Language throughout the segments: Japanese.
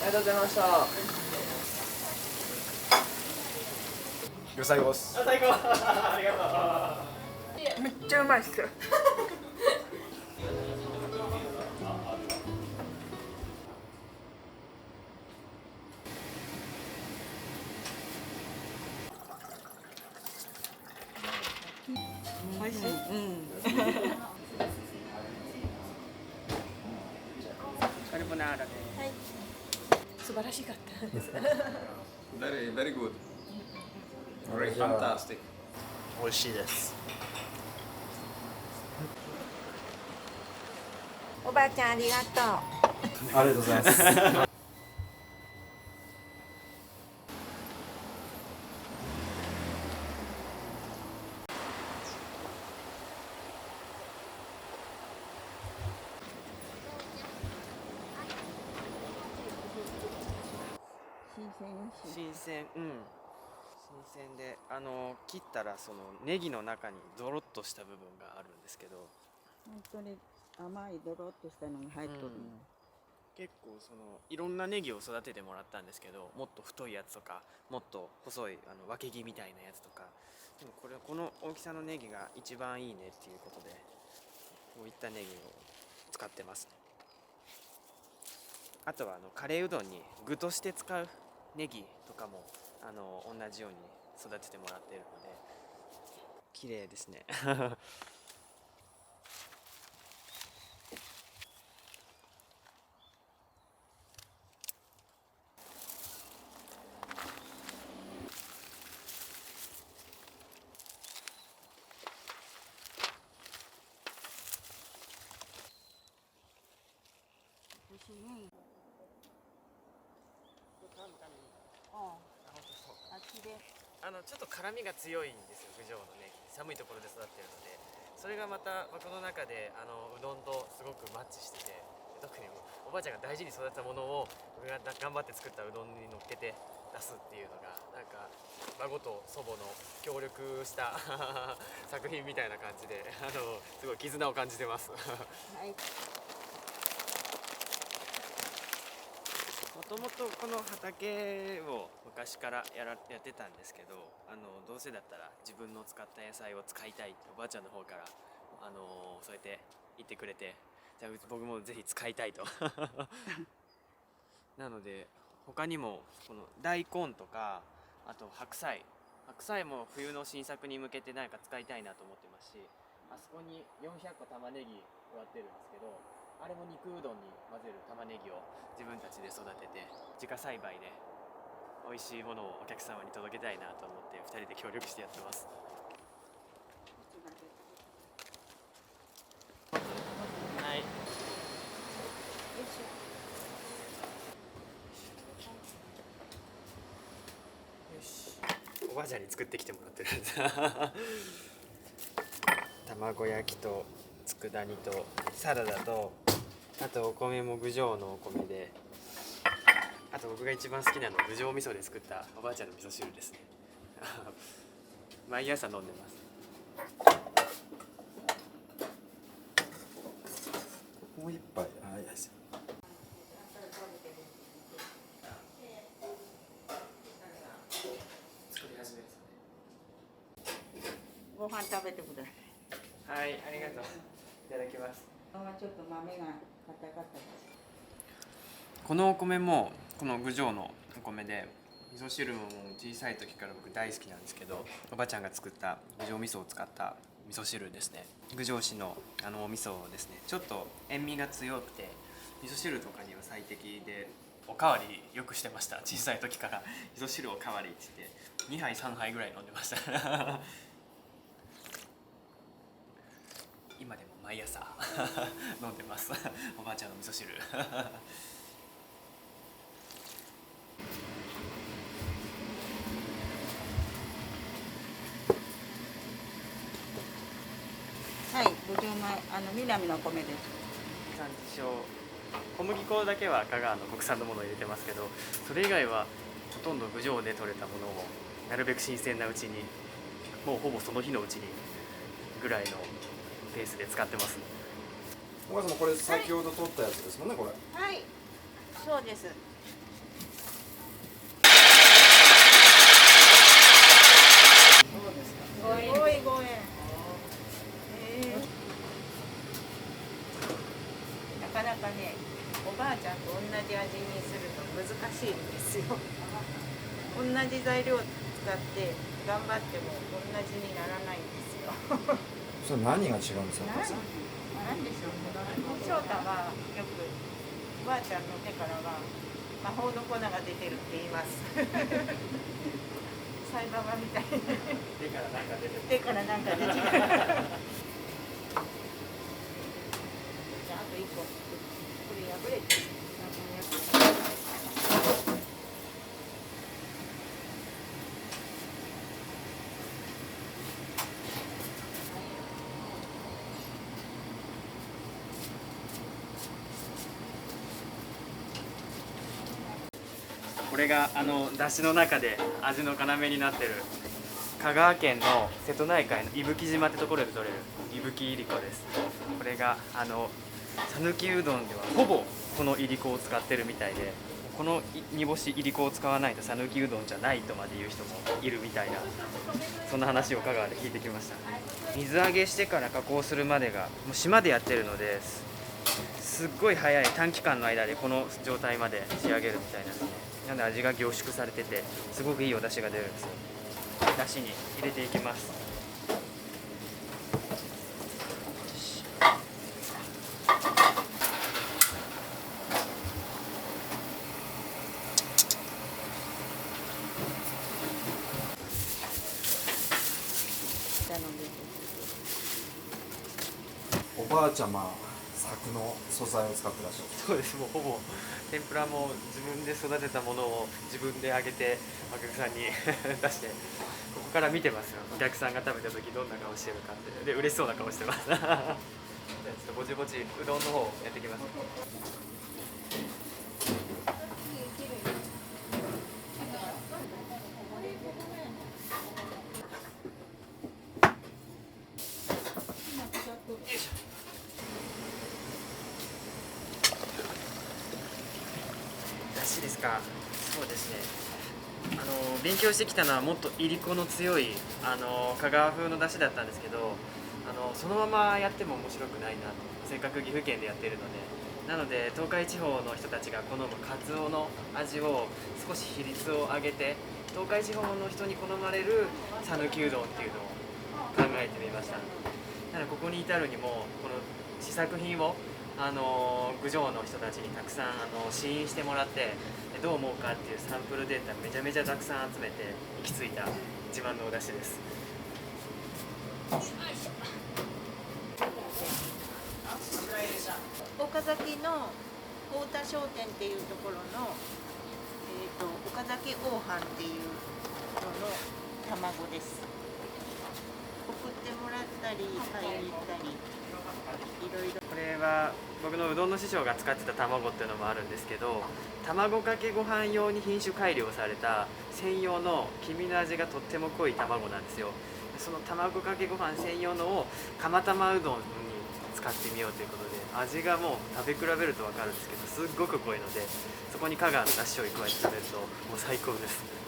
りがとうございました。最高っす。最高。ありがとう。めっちゃうまいっす。美味しい。カルボナーラで。はい。素晴らしかったです。Very, very good. Very fantastic. 美味しいです。おばあちゃんありがとう。ありがとうございます。新鮮、新鮮で、切ったらそのネギの中にドロッとした部分があるんですけど、本当に甘いドロッとしたのが入っとるの。結構そのいろんなネギを育ててもらったんですけど、もっと太いやつとかもっと細い分け木みたいなやつとか、でもこの大きさのネギが一番いいねっていうことで、こういったネギを使ってますね。あとはカレーうどんに具として使うネギとかも同じように育ててもらっているので綺麗ですね。ちょっと辛みが強いんですよ、郡上のネギ。寒いところで育っているので、それがまた僕の中でうどんとすごくマッチしてて、特におばあちゃんが大事に育てたものを僕が頑張って作ったうどんに乗っけて出すっていうのが、なんか孫と祖母の協力した作品みたいな感じで、すごい絆を感じてます。はい。もともとこの畑を昔からやってたんですけど、どうせだったら自分の使った野菜を使いたいっておばあちゃんの方からそうやって言ってくれて、じゃあ僕もぜひ使いたいと。なので他にもこの大根とか、あと白菜も冬の新作に向けて何か使いたいなと思ってますし、あそこに400個玉ねぎ植わってるんですけど、あれも肉うどんに混ぜる玉ねぎを自分たちで育てて自家栽培で美味しいものをお客様に届けたいなと思って2人で協力してやってます。はい。よし。おばあちゃんに作ってきてもらってるんです。卵焼きと佃煮とサラダと、あとお米も郡上のお米で、あと僕が一番好きなの郡上味噌で作ったおばあちゃんの味噌汁ですね。毎朝飲んでます。もう一杯。はい、作り始めですね。ご飯食べてください。はい、ありがとう。いただきます。ちょっと豆が硬かったです。このお米もこの郡上のお米で、味噌汁も小さい時から僕大好きなんですけど、おばあちゃんが作った郡上味噌を使った味噌汁ですね。郡上市のお味噌ですね。ちょっと塩味が強くて味噌汁とかには最適で、おかわりよくしてました。小さい時から味噌汁おかわりって言って2杯3杯ぐらい飲んでました。今でも毎朝飲んでます。おばあちゃんの味噌汁。はい、郡上米、南の米です。産地消、小麦粉だけは香川の国産のものを入れてますけど、それ以外はほとんど郡上で採れたものをなるべく新鮮なうちに、もうほぼその日のうちにぐらいのペースで使ってます。お母さんもこれ先ほど取ったやつですもんね、これ。はい、そうです。かなかね、おばあちゃんと同じ味にするの難しいんですよ。同じ材料を使って頑張っても同じにならないんですよ。それ何が違うんですか、お母さん。なんでしょうね。翔太はよくおばあちゃんの手からは魔法の粉が出てるって言います。サイババみたいに手からなんか出てる。手からなんか出てる。じゃああと1個これ破れてる。これが出汁の中で味の要になってる香川県の瀬戸内海の伊吹島ってところで取れる伊吹いりこです。これが讃岐うどんではほぼこのいりこを使ってるみたいで、この煮干しいりこを使わないと讃岐うどんじゃないとまで言う人もいるみたいな、そんな話を香川で聞いてきました。水揚げしてから加工するまでがもう島でやってるのですっごい早い短期間の間でこの状態まで仕上げるみたいなんですね。なので味が凝縮されててすごくいいお出汁が出るんですよ。出汁に入れていきます。おばあちゃま作の素材を使ってらっしゃる。そうです。もうほぼ天ぷらも自分で育てたものを自分で揚げてお客さんに出して、ここから見てますよ。お客さんが食べた時どんな顔してるかって。で嬉しそうな顔してます。じゃあちょっとぼちぼちうどんの方やっていきます。出汁ですか。そうですね。勉強してきたのはもっといりこの強い香川風の出汁だったんですけど、そのままやっても面白くないなと。せっかく岐阜県でやってるので。なので東海地方の人たちが好むカツオの味を少し比率を上げて、東海地方の人に好まれる讃岐うどんっていうのを考えてみました。なのでここに至るにもこの試作品を郡上の人たちにたくさん試飲してもらって、どう思うかっていうサンプルデータめちゃめちゃたくさん集めて行き着いた自慢のお出汁です。岡崎の太田商店っていうところの、岡崎黄飯っていうのの卵です。送ってもらったり買いに行ったりいろいろ。これは僕のうどんの師匠が使ってた卵っていうのもあるんですけど、卵かけご飯用に品種改良された専用の黄身の味がとっても濃い卵なんですよ。その卵かけご飯専用のを釜玉うどんに使ってみようということで、味がもう食べ比べると分かるんですけどすっごく濃いので、そこに香川のだし醤油加えて食べるともう最高です。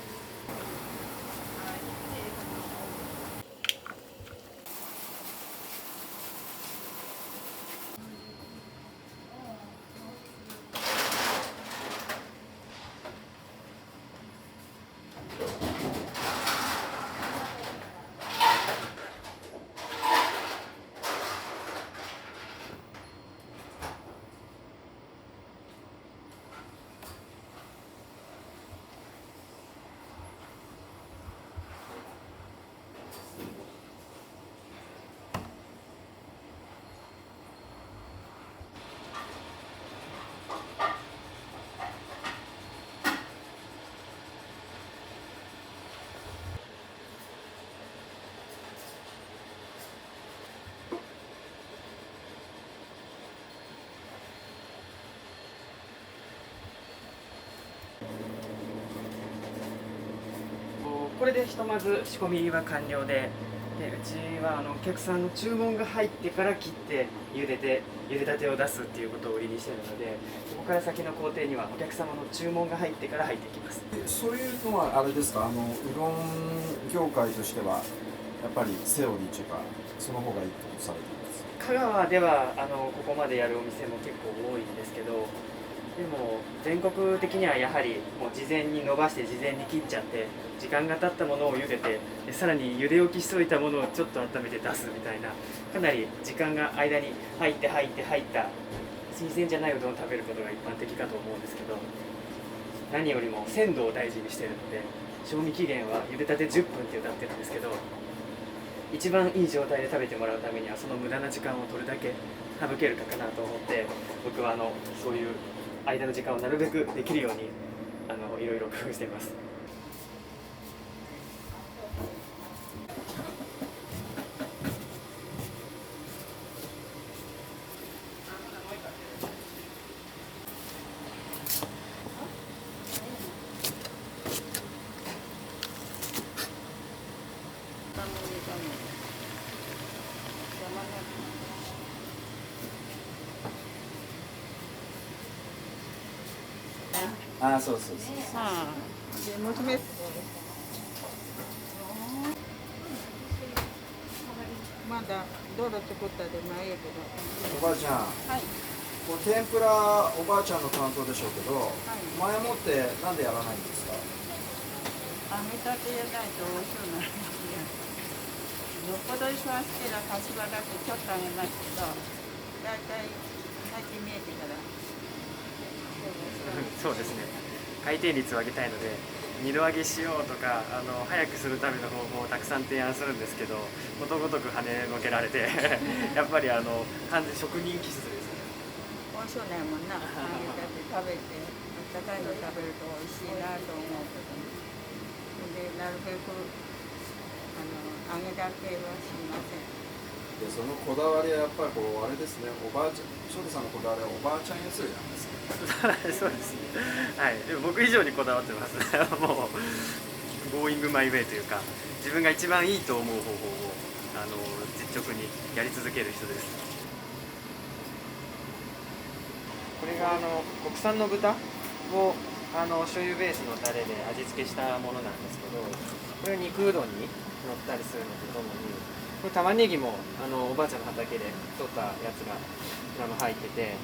これでひとまず仕込みは完了で、うちはお客さんの注文が入ってから切って茹でたてを出すっていうことを売りにしてるので、ここから先の工程にはお客様の注文が入ってから入っていきます。そういうのはあれですか、うどん業界としてはやっぱりセオリーというかその方がいいとされています。香川ではここまでやるお店も結構多いんですけど、でも全国的にはやはりもう事前に伸ばして事前に切っちゃって時間が経ったものを茹でて、でさらに茹で置きしといたものをちょっと温めて出すみたいな、かなり時間が間に入った新鮮じゃないうどんを食べることが一般的かと思うんですけど、何よりも鮮度を大事にしているので、賞味期限は茹でたて10分って歌ってるんですけど、一番いい状態で食べてもらうためにはその無駄な時間をどれだけ省けるかかなと思って、僕はそういう間の時間をなるべくできるようにいろいろ工夫しています。ああ、そうそうそう。で娘まだ道路作ったでないやけど。おばあちゃん、はい。これ天ぷらおばあちゃんの担当でしょうけど、前もってなんでやらないんですか？揚げたてじゃないと美味しくないですよ。よっぽど忙しければかしばらくちょっと揚げますけど、だいたい最近見えてから。そうですね、回転率を上げたいので2度揚げしようとか早くするための方法をたくさん提案するんですけど、ことごとく跳ねのけられてやっぱり完全職人気質ですね。美味しくないもんな。揚げたて食べて、あったかいの食べると美味しいなと思うけど、でなるべく揚げだけはしません。でそのこだわりはやっぱりあれですね、おばあちゃん、翔太さんのこだわりはおばあちゃん譲りなんですね。そうですね、はい、でも僕以上にこだわってますもうゴーイングマイウェイというか、自分が一番いいと思う方法を実直にやり続ける人です。これが国産の豚を醤油ベースのタレで味付けしたものなんですけど、これを肉うどんに乗ったりするのとともに、これ玉ねぎもおばあちゃんの畑で取ったやつが入ってて、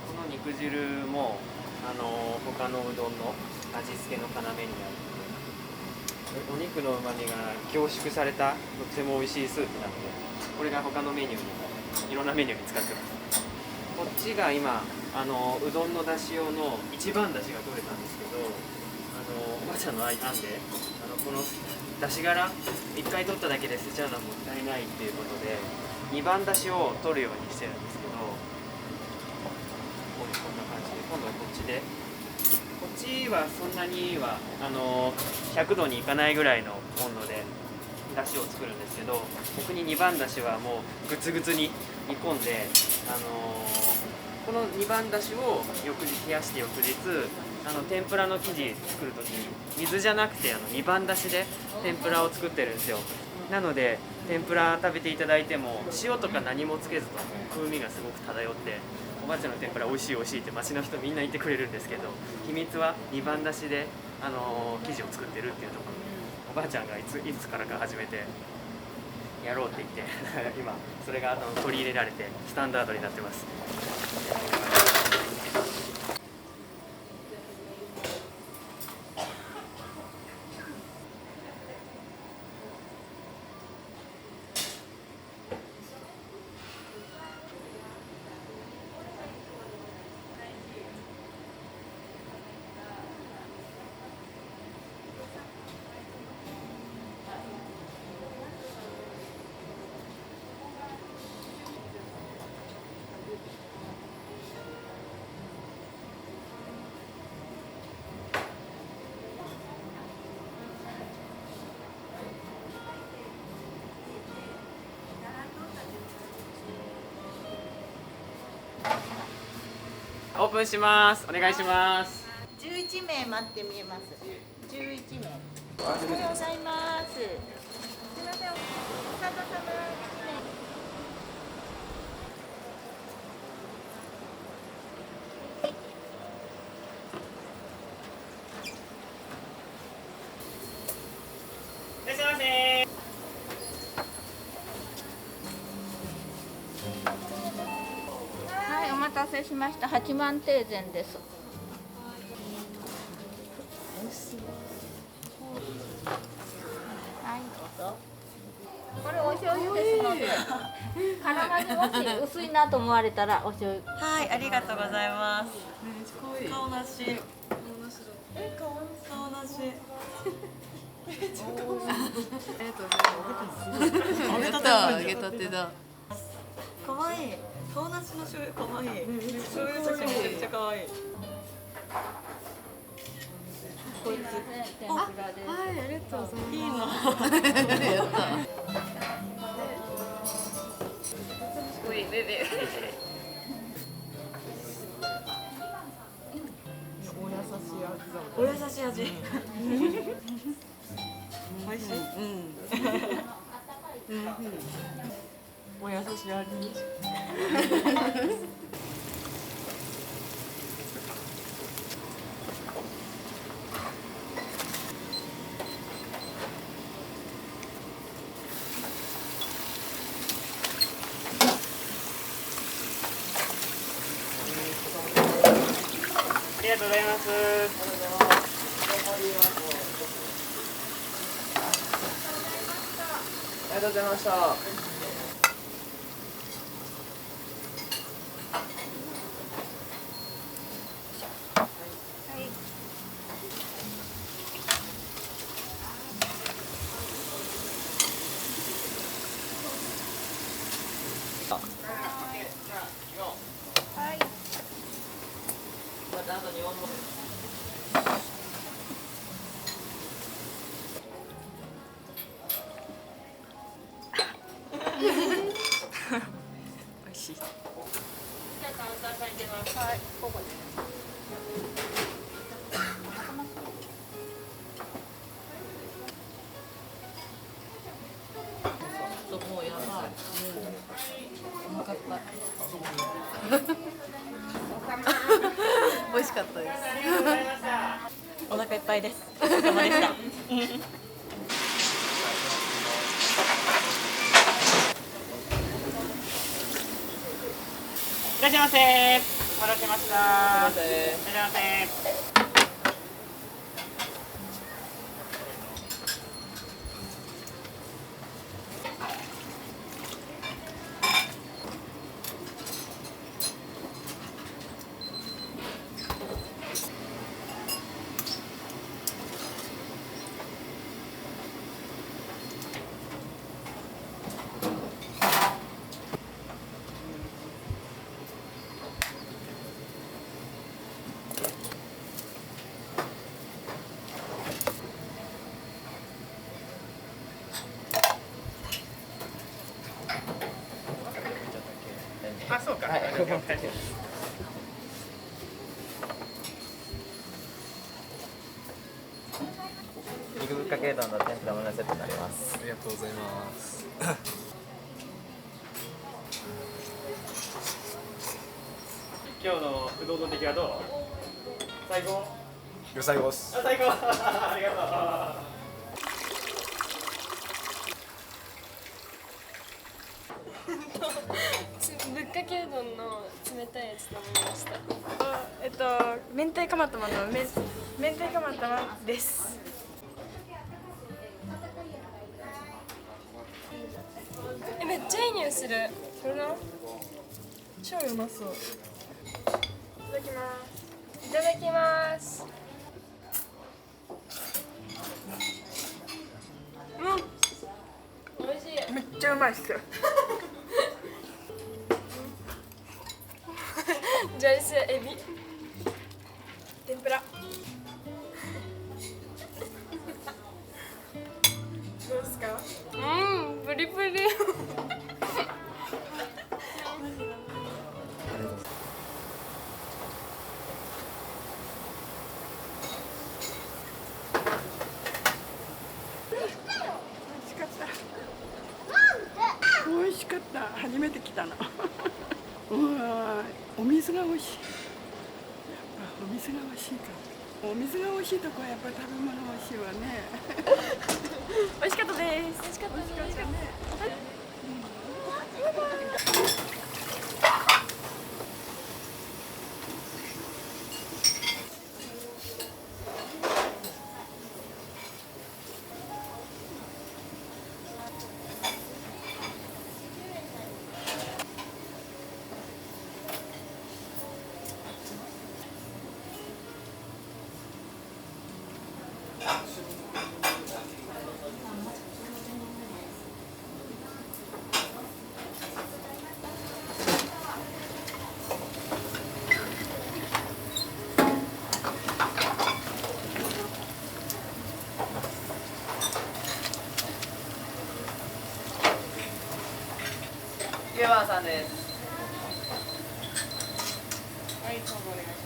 この肉汁も他のうどんの味付けの要になるお肉のうまみが凝縮されたとても美味しいスープなので、これが他のメニューにもいろんなメニューに使ってます。こっちが今うどんのだし用の一番だしが取れたんですけど、おばあちゃんの案でこのだし殻1回取っただけで捨てちゃうのはもったいないっていうことで2番だしを取るようにしてるんですけど、こんな感じで今度はこっちで、こっちはそんなには100度にいかないぐらいの温度でだしを作るんですけど、逆に2番だしはもうグツグツに煮込んで、この2番だしを翌日冷やして翌日天ぷらの生地作るときに水じゃなくて2番だしで天ぷらを作ってるんですよ。なので天ぷら食べていただいても塩とか何もつけずと風味がすごく漂って、おばあちゃんの天ぷら美味しい美味しいって町の人みんな言ってくれるんですけど、秘密は2番だしで生地を作ってるっていうところ。おばあちゃんがいつからか始めてやろうって言って今それが取り入れられてスタンダードになってます。オープンします。お願いします。11名待って見えます。11名。おはようございます。すみません。お里様。いらっしゃいませ。たせしました。八幡庭前です。はい、どうぞ。これお醤油ですので、絡まずもし薄いなと思われたらお醤油。はい、ありがとうございます。顔なし。顔なし。揚げたてだ。可愛い。顔なしの醤油可愛い。醤油とめちゃくちゃ可愛い。こいつ天ぷらです。はい、ありがとうございます。いいな。やった。お優しい味。美味しい。お優しい味。ありがとうございます。ありがとうございました。もうやばい。お腹いっぱい。美味しかったです。お腹いっぱいです。お疲れ様でした。いらっしゃいませ。お待たせしました。いらっしゃいませ。あ、そうか。肉ぶっかけうどんの天ぷらものセットになります。ありがとうございます今日のうどんの出来はどう？最高？良さよすあ、最高。ありがとう。ぶっかけうどんの冷たいやつ頼みました。明太釜玉の明太釜玉です。めっちゃいい匂いする。これな。超うまそう。いただきます。いただきます。美味しい。めっちゃうまいっすよ。じゃあエビ天ぷらどうですか？プリプリ。美味しかった。初めて来たの。お水が美味しい。お水が美味しいから。お水が美味しいとこはやっぱり食べ物美味しいわね。美味しかったです。美味しかったです。美味しかったね。です。はい、どうぞお願いします。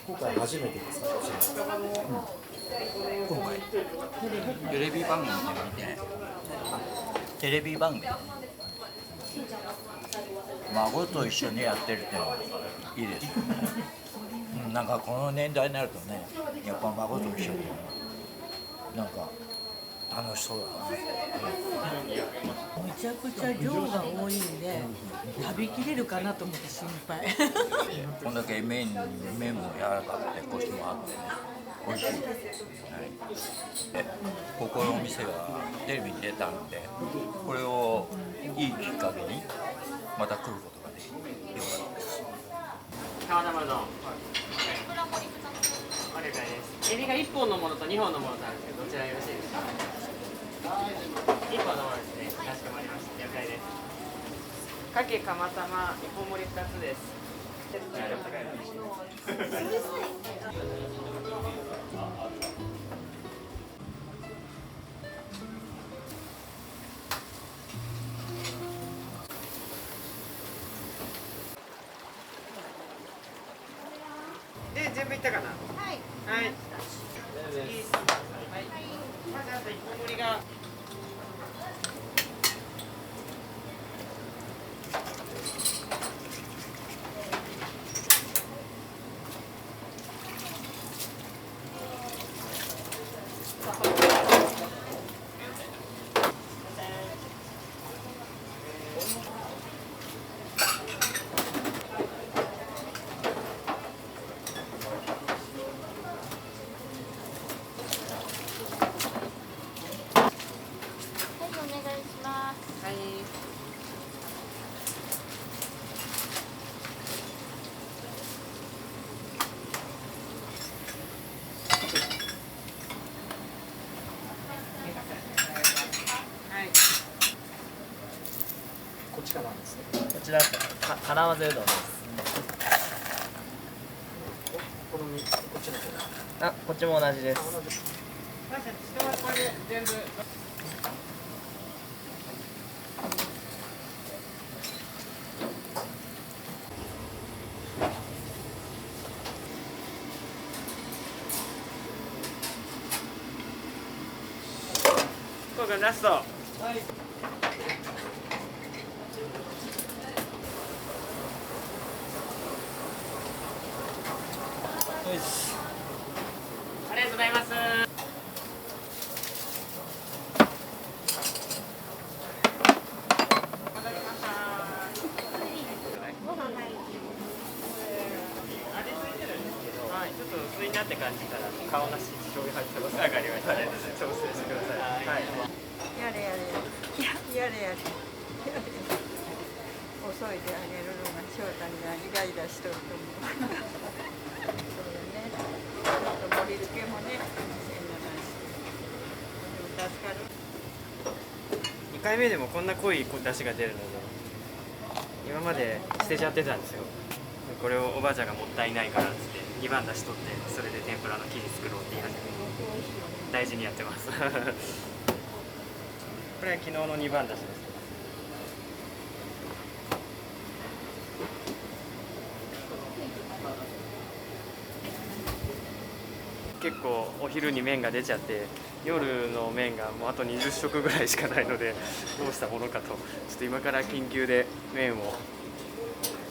今回初めてですか、こちら。今回テレビ番組で見て、テレビ番組孫と一緒にやってるってのはいいですよね。なんかこの年代になるとね、やっぱ孫と一緒になんか楽しそうだな。めちゃくちゃ量が多いんで食べきれるかなと思って心配。こんだけ麺も柔らかくてコシもあってね、美味しい。はい、ここのお店がテレビに出たんで、これをいいきっかけにまた来ることができてよかったです。川玉うどん。お了解です。エビが1本のものと2本のものとあるんですけど、どちらよろしいですか。1本のものですね。かしこまりました。了解です。かけ釜玉一本盛り2つです。で、全部いったかな。はい。はい。まずあと一本盛りが。こっちからなんですね。こちら金混ぜうどんです。こっちの方。あ、こっちも同じです。人はこれで全部。こうくんラスト。はい。ありがとうございます。はい、ちょっと薄いなって感じたら顔なし醤油入ってます。わかりました。調整してください。はい。やれやれやれやれ遅いであげるのが翔太にはイライラしとると思う。そうね、ちょっと盛り付けもねせんなないし、助かる。2回目でもこんな濃い出汁が出るので、今まで捨てちゃってたんですよ。これをおばあちゃんがもったいないからっつって2番出し取って、それで天ぷらの生地作ろうって言い始めて大事にやってます。これは昨日の2番出しです。結構お昼に麺が出ちゃって、夜の麺がもうあと20食ぐらいしかないので、どうしたものかと、ちょっと今から緊急で麺を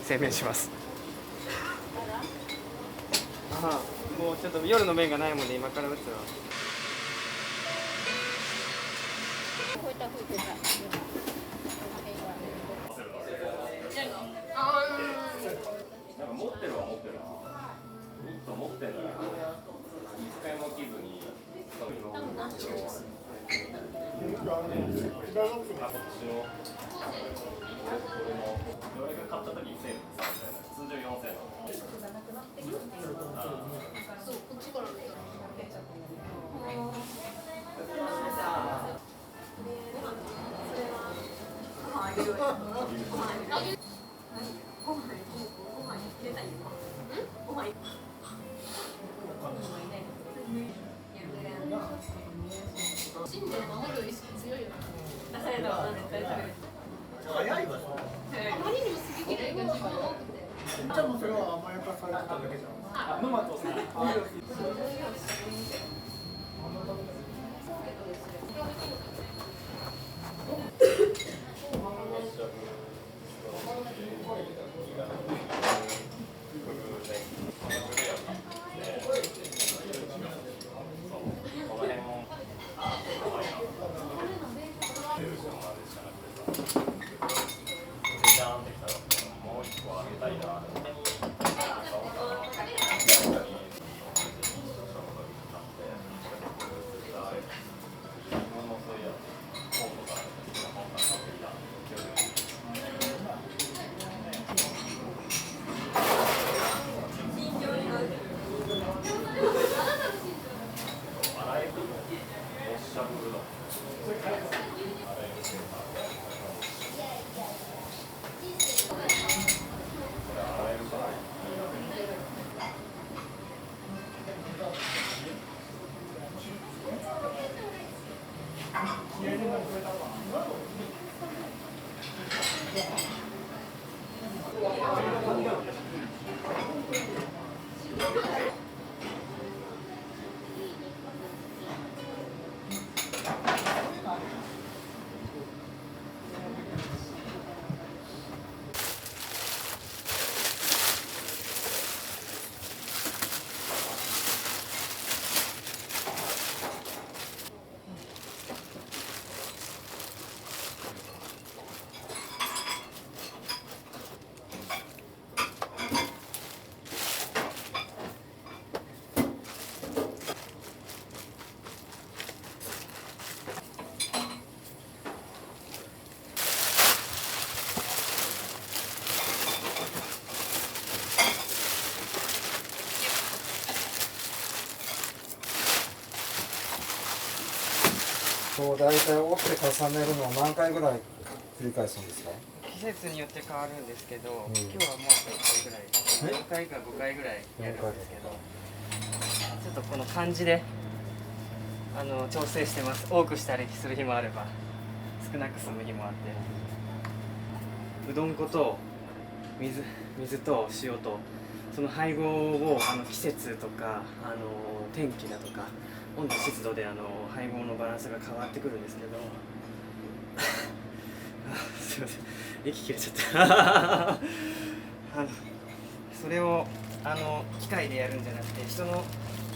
製麺します。ああ、もうちょっと夜の麺がないもんで今から打つわ。持ってるは持ってる。ニット持ってるんだけど、一回も着ずに、そのこっちの俺が買った時1000円、通常4000円。そうこっちから信じを守る意識強いよね。早いわ。あまりにも好き嫌いが自分多くて。じゃあもうそれは甘やかされてただけじゃん。ノマトさん。そう大体折って重ねるのを何回ぐらい繰り返すんですか？季節によって変わるんですけど、今日はもう1回ぐらい、4回か5回ぐらいやるんですけど、ちょっとこの感じで調整してます。多くしたりする日もあれば少なく済む日もあって、うどん粉と水と塩とその配合を季節とか天気だとか温度湿度で配合のバランスが変わってくるんですけどすいません、息切れちゃったそれを機械でやるんじゃなくて人の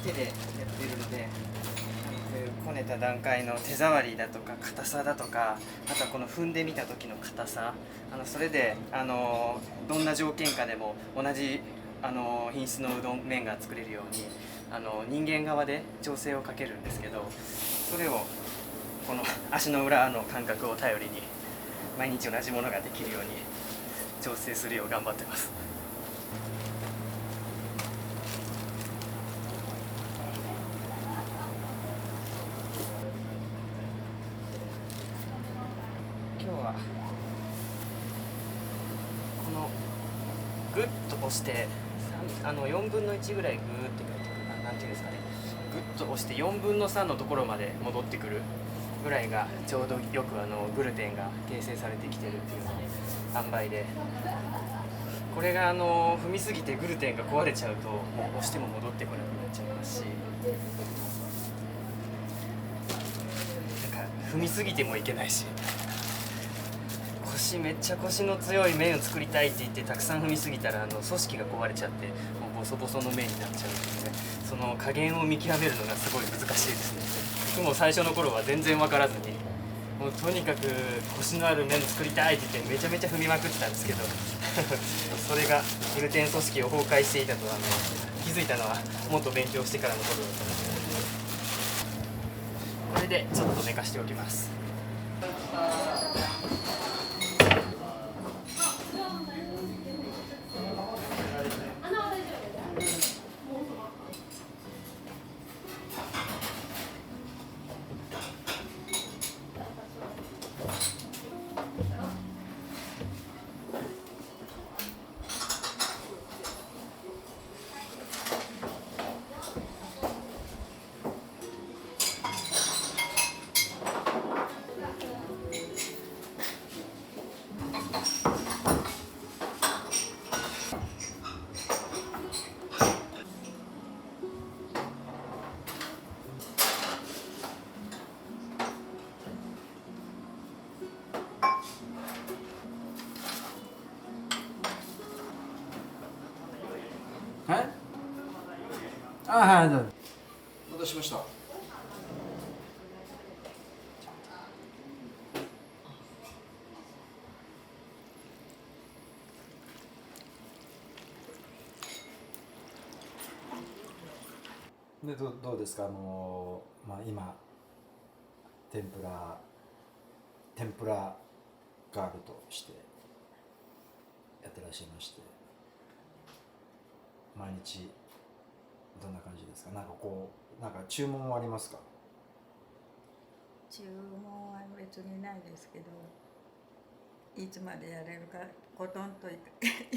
手でやっているので、こういうこねた段階の手触りだとか硬さだとか、あとはこの踏んでみた時の硬さ、それでどんな条件下でも同じ品質のうどん麺が作れるように人間側で調整をかけるんですけど、それをこの足の裏の感覚を頼りに毎日同じものができるように調整するよう頑張ってます。今日はこのグッと押して4分の1ぐらいグーって書いてくる、なんていうんですかね、グッと押して4分の3のところまで戻ってくるぐらいがちょうどよくグルテンが形成されてきてるっていう塩梅で、これが踏みすぎてグルテンが壊れちゃうともう押しても戻ってこなくなっちゃいますし、なんか踏みすぎてもいけないし、めっちゃコシの強い麺を作りたいって言ってたくさん踏みすぎたら組織が壊れちゃってもうボソボソの麺になっちゃうので、その加減を見極めるのがすごい難しいですね。僕も最初の頃は全然分からずに、もうとにかくコシのある麺を作りたいって言ってめちゃめちゃ踏みまくってたんですけどそれがグルテン組織を崩壊していたとは気づいたのはもっと勉強してからのことだったんですけど、これでちょっと寝かしておきます。はい。あ、はい、どうぞ。お待たせしました。で、どうですか、まあ、今天ぷらガールとしてやってらっしゃいまして、毎日どんな感じですか。なんか注文はありますか。注文は別にないですけど、いつまでやれるか、コトンとい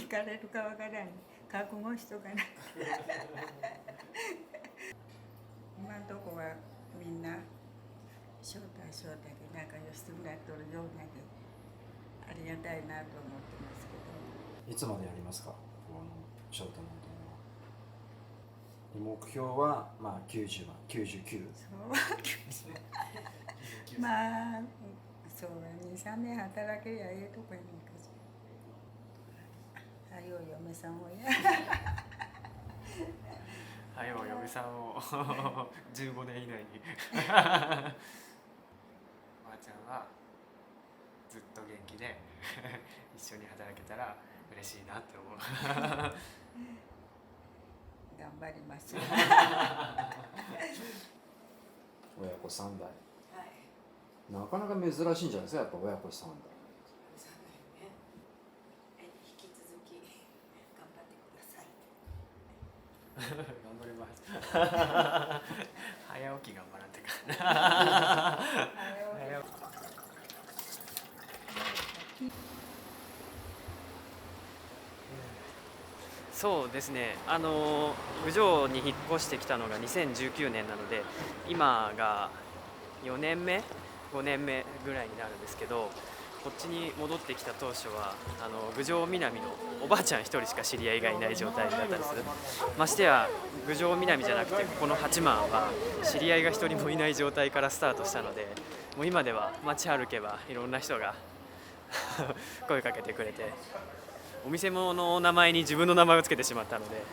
かれるかわからん、覚悟しとかな今のとこはみんな翔太で仲良しになっとるようなでありがたいなと思ってますけど。いつまでやりますか、翔太の目標はまあ90万、99。そうまあそう2、3年働けりゃええとこやねんけど。はよ嫁さんをや。はよ嫁さんを15年以内に。おばあちゃんはずっと元気で一緒に働けたら嬉しいなって思う。頑張ります。親子3代。なかなか珍しいんじゃないですか、やっぱ親子3代。引き続き頑張ってください。頑張ります。早起き頑張らんてか。早起き。そうですね、郡上に引っ越してきたのが2019年なので、今が4年目5年目ぐらいになるんですけど、こっちに戻ってきた当初は郡上南のおばあちゃん1人しか知り合いがいない状態だったりする。ましてや郡上南じゃなくてここの八幡は知り合いが1人もいない状態からスタートしたので、もう今では街歩けばいろんな人が声かけてくれて、お店の名前に自分の名前をつけてしまったので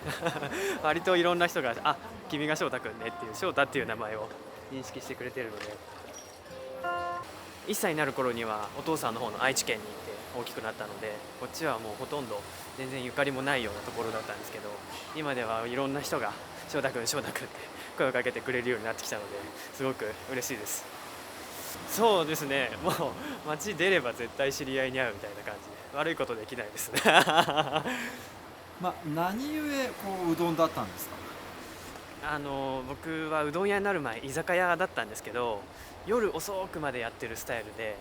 割といろんな人が「あ、君が翔太くんね」っていう、翔太っていう名前を認識してくれてるので、1歳になる頃にはお父さんの方の愛知県に行って大きくなったので、こっちはもうほとんど全然ゆかりもないようなところだったんですけど、今ではいろんな人が「翔太くん翔太くん」って声をかけてくれるようになってきたので、すごく嬉しいです。そうですね、もう街出れば絶対知り合いに会うみたいな感じで、悪いことできないですね。まあ、何故うどんだったんですか。僕はうどん屋になる前居酒屋だったんですけど、夜遅くまでやってるスタイルで、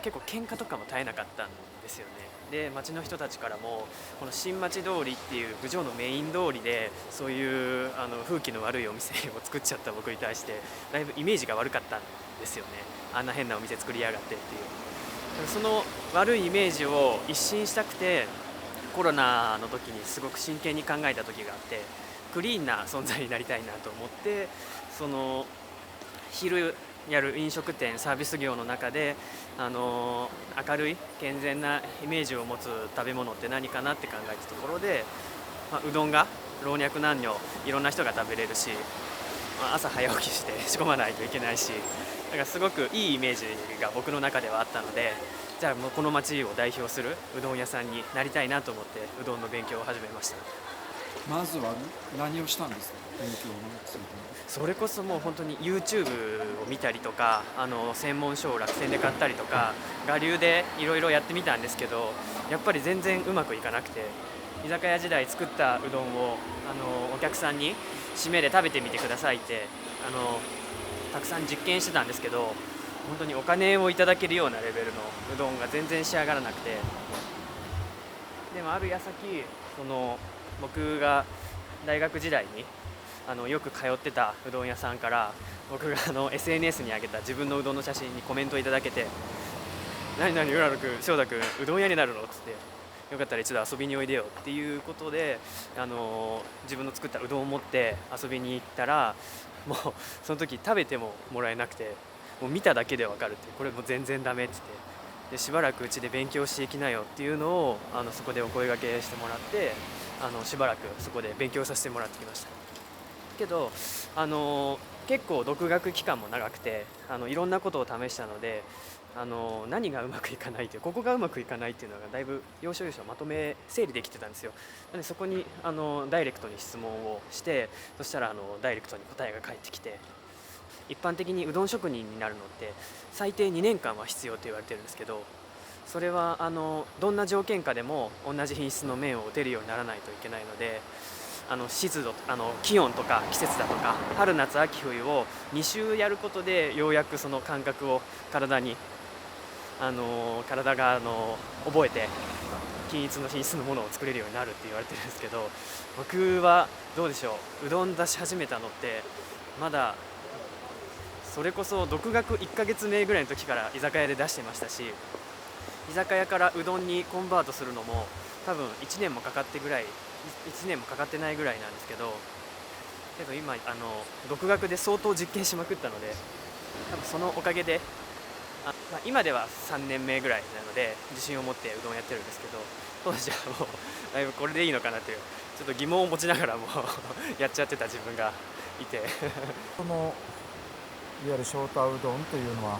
結構喧嘩とかも絶えなかったんですよね。で、町の人たちからもこの新町通りっていう郡上のメイン通りでそういう風紀の悪いお店を作っちゃった僕に対してだいぶイメージが悪かったんですよね。あんな変なお店作りやがってっていう、その悪いイメージを一新したくて、コロナの時にすごく真剣に考えた時があって、クリーンな存在になりたいなと思って、その昼やる飲食店サービス業の中で明るい健全なイメージを持つ食べ物って何かなって考えたところで、うどんが老若男女いろんな人が食べれるし、朝早起きして仕込まないといけないし、だからすごくいいイメージが僕の中ではあったので、じゃあもうこの町を代表するうどん屋さんになりたいなと思ってうどんの勉強を始めました。まずは何をしたんですか、勉強について。それこそもう本当に YouTube を見たりとか、専門書を楽天で買ったりとか、我流でいろいろやってみたんですけど、やっぱり全然うまくいかなくて、居酒屋時代作ったうどんをお客さんに締めで食べてみてくださいってたくさん実験してたんですけど、本当にお金をいただけるようなレベルのうどんが全然仕上がらなくて、でもある矢先、僕が大学時代によく通ってたうどん屋さんから、僕がSNS に上げた自分のうどんの写真にコメントいただけて「何々浦野君、翔太君うどん屋になるの?」っつって「よかったら一度遊びにおいでよ」っていうことで自分の作ったうどんを持って遊びに行ったら、もうその時食べてももらえなくて、もう見ただけで分かるって、これもう全然ダメって言って、でしばらくうちで勉強していきなよっていうのをそこでお声掛けしてもらって、しばらくそこで勉強させてもらってきました。けど結構独学期間も長くていろんなことを試したので何がうまくいかないという、ここがうまくいかないっていうのがだいぶ要所要所まとめ整理できてたんですよ。なのでそこにダイレクトに質問をして、そしたらダイレクトに答えが返ってきて、一般的にうどん職人になるのって最低2年間は必要と言われてるんですけど、それはどんな条件下でも同じ品質の麺を打てるようにならないといけないので、湿度気温とか季節だとか春夏秋冬を2週やることでようやくその感覚を体が覚えて均一の品質のものを作れるようになるって言われてるんですけど、僕はどうでしょう、うどん出し始めたのってまだそれこそ独学1ヶ月目ぐらいの時から居酒屋で出してましたし、居酒屋からうどんにコンバートするのも多分1年もかかってないぐらいなんですけど、今独学で相当実験しまくったので、多分そのおかげで今では3年目ぐらいなので自信を持ってうどんやってるんですけど、当時はもうだいぶこれでいいのかなというちょっと疑問を持ちながらもやっちゃってた自分がいてそのいわゆるショートうどんというのは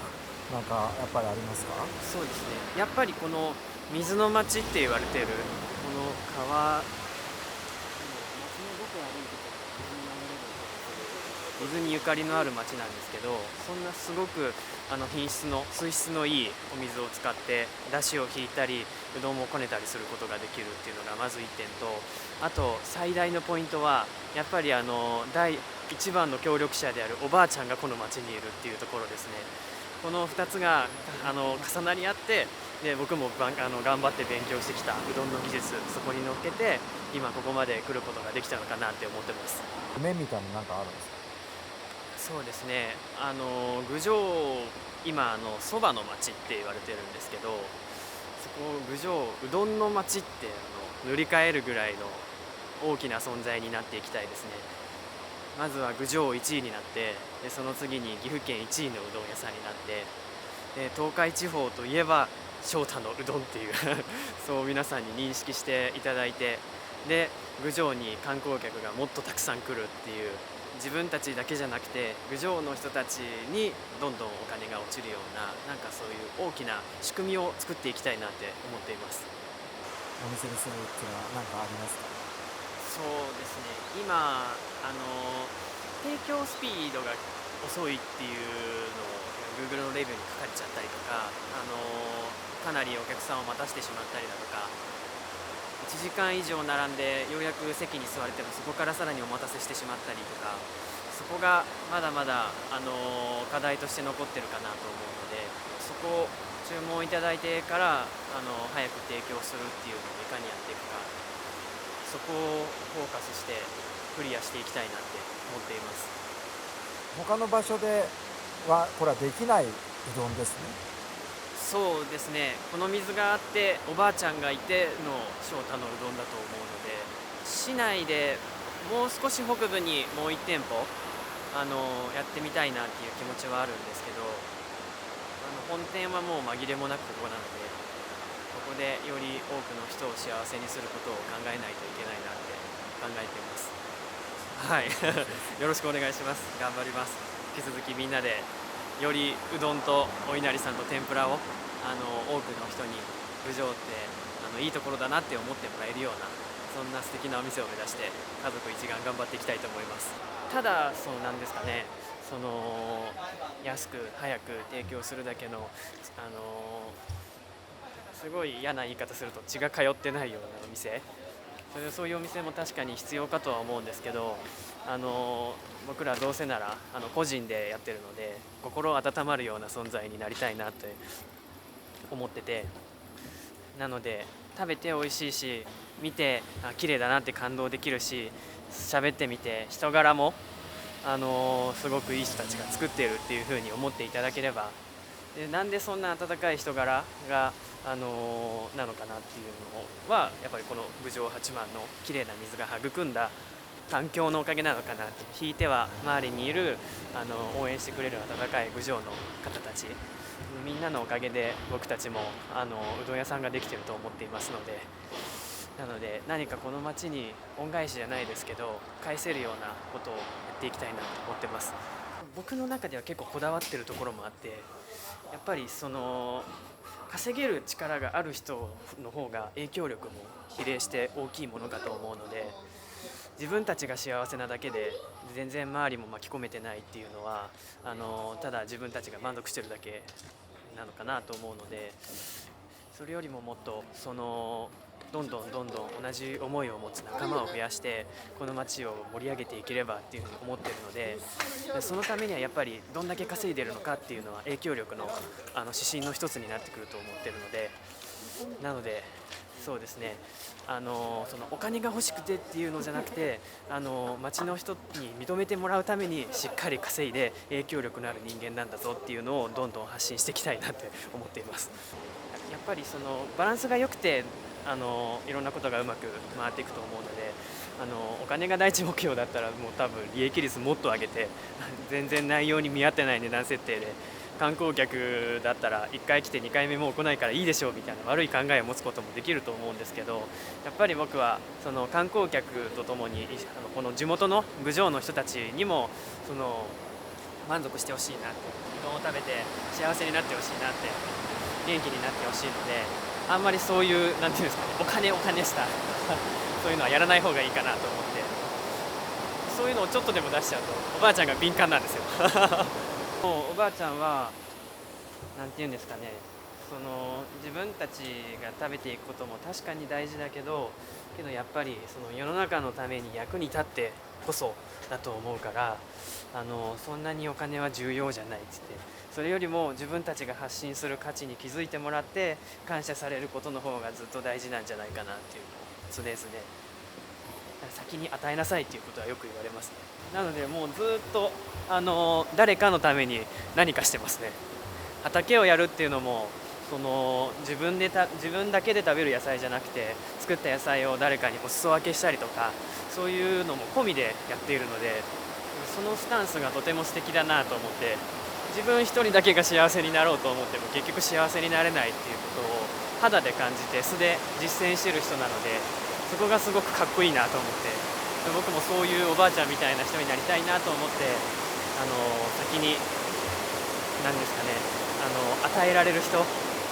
なんかやっぱりありますか？そうですね、やっぱりこの水の町って言われてるこの川、水にゆかりのある町なんですけど、そんなすごく水質のいいお水を使ってだしを引いたりうどんをこねたりすることができるっていうのがまず1点と、あと最大のポイントはやっぱり第一番の協力者であるおばあちゃんがこの町にいるっていうところですね。この2つが重なり合って、で僕も頑張って勉強してきたうどんの技術、そこに乗っけて今ここまで来ることができたのかなって思ってます。麺みたいなのなんかあるんですか？そうですね、郡上今そばの町って言われてるんですけど、そこ郡上うどんの町って塗り替えるぐらいの大きな存在になっていきたいですね。まずは郡上1位になって、でその次に岐阜県1位のうどん屋さんになって、で東海地方といえば翔太のうどんっていうそう皆さんに認識していただいて、で郡上に観光客がもっとたくさん来るっていう、自分たちだけじゃなくて郡上の人たちにどんどんお金が落ちるような、なんかそういう大きな仕組みを作っていきたいなって思っています。お店にするっていうのは何かありますか？そうですね、今提供スピードが遅いっていうのを Google のレビューに書かれちゃったりとか、かなりお客さんを待たせてしまったりだとか、1時間以上並んでようやく席に座れてもそこからさらにお待たせしてしまったりとか、そこがまだまだ課題として残ってるかなと思うので、そこを注文いただいてから早く提供するっていうのをいかにやっていくか、そこをフォーカスしてクリアしていきたいなって思っています。他の場所ではこれはできないうどんですね。そうですね、この水があっておばあちゃんがいての翔太のうどんだと思うので、市内でもう少し北部にもう1店舗やってみたいなっていう気持ちはあるんですけど、本店はもう紛れもなくここなので、ここでより多くの人を幸せにすることを考えないといけないなって考えています。はいよろしくお願いします。頑張ります。引き続きみんなでよりうどんとお稲荷さんと天ぷらを多くの人に郡上っていいところだなって思ってもらえるような、そんな素敵なお店を目指して家族一丸頑張っていきたいと思います。ただそうなんですかね、安く早く提供するだけのすごい嫌な言い方すると血が通ってないようなお店、そういうお店も確かに必要かとは思うんですけど、僕らどうせなら個人でやってるので心温まるような存在になりたいなって思ってて、なので食べて美味しいし、見て綺麗だなって感動できるし、喋ってみて人柄もすごくいい人たちが作っているっていう風に思っていただければ、でなんでそんな温かい人柄がなのかなっていうのはやっぱりこの郡上八幡の綺麗な水が育んだ環境のおかげなのかなって。ひいては周りにいる応援してくれる温かい郡上の方たち、みんなのおかげで僕たちもうどん屋さんができてると思っていますので、なので何かこの町に恩返しじゃないですけど返せるようなことをやっていきたいなと思ってます。僕の中では結構こだわってるところもあって、やっぱり稼げる力がある人の方が影響力も比例して大きいものかと思うので、自分たちが幸せなだけで全然周りも巻き込めてないっていうのはただ自分たちが満足してるだけなのかなと思うので、それよりももっとどんどん同じ思いを持つ仲間を増やしてこの街を盛り上げていければっていうふうに思っているので、そのためにはやっぱりどんだけ稼いでるのかっていうのは影響力の指針の一つになってくると思っているので、なのでそうですね、お金が欲しくてっていうのじゃなくて町の人に認めてもらうためにしっかり稼いで影響力のある人間なんだぞっていうのをどんどん発信していきたいなって思っています。やっぱりバランスが良くていろんなことがうまく回っていくと思うので、お金が第一目標だったらもう多分利益率もっと上げて全然内容に見合ってない値段設定で、観光客だったら1回来て2回目もう来ないからいいでしょうみたいな悪い考えを持つこともできると思うんですけど、やっぱり僕は観光客とともにこの地元の郡上の人たちにも満足してほしいなって、うどんを食べて幸せになってほしいなって、元気になってほしいので、あんまりそういうなんていうんですかね、お金したそういうのはやらない方がいいかなと思って、そういうのをちょっとでも出しちゃうとおばあちゃんが敏感なんですよもうおばあちゃんはなんていうんですかね、自分たちが食べていくことも確かに大事だけどやっぱり世の中のために役に立ってこそだと思うから、そんなにお金は重要じゃないって言って、それよりも自分たちが発信する価値に気づいてもらって感謝されることの方がずっと大事なんじゃないかなっていうのを常々先に与えなさいっていうことはよく言われますね。なのでもうずっと誰かのために何かしてますね。畑をやるっていうのも自分だけで食べる野菜じゃなくて、作った野菜を誰かにお裾分けしたりとか、そういうのも込みでやっているので、そのスタンスがとても素敵だなと思って、自分一人だけが幸せになろうと思っても結局幸せになれないっていうことを肌で感じて素で実践してる人なので、そこがすごくかっこいいなと思って、僕もそういうおばあちゃんみたいな人になりたいなと思って、先に何ですかね、与えられる人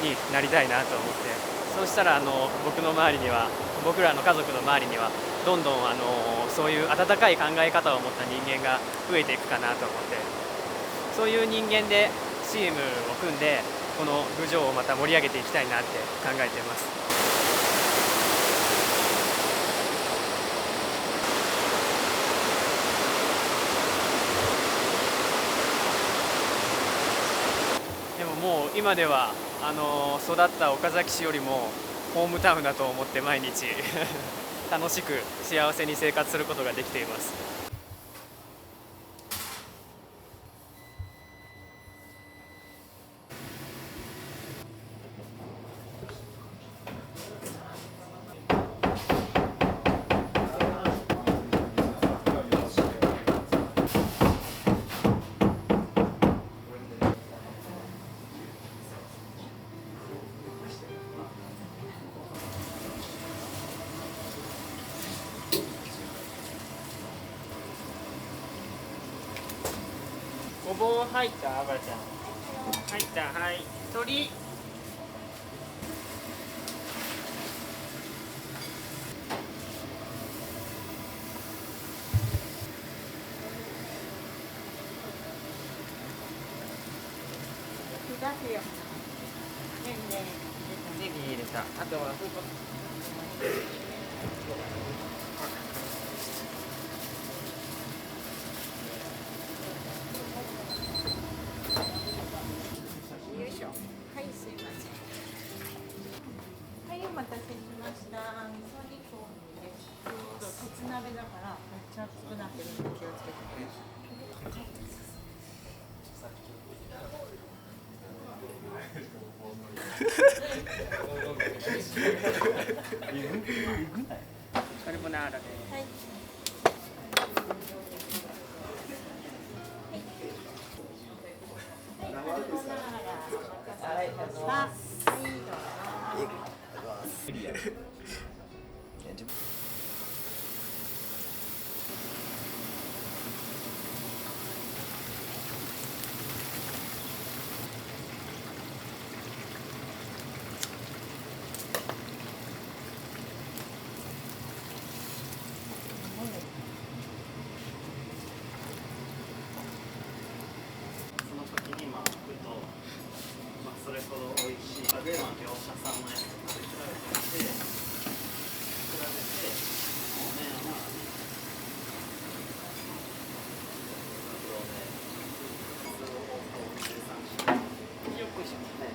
になりたいなと思って、そうしたら僕の周りには、僕らの家族の周りにはどんどんそういう温かい考え方を持った人間が増えていくかなと思って、そういう人間でチームを組んでこの郡上をまた盛り上げていきたいなって考えています。でももう今では育った岡崎市よりもホームタウンだと思って毎日楽しく幸せに生活することができています。ごぼう入ったあばらちゃん。入った。はい。鶏。ネギ入れた。あとはよいしょ。はい、すいません。はい、お待たせしました。味噌煮込みです。鉄鍋だからめっちゃ熱くなってるんで気をつけてください。カルボナーラで。はい。その時にまあ僕と、まあ、それほど美味しいかで、まあ、業者さんのやつと食べ比べてみて比べて麺は袋で水を生産してよくしますね。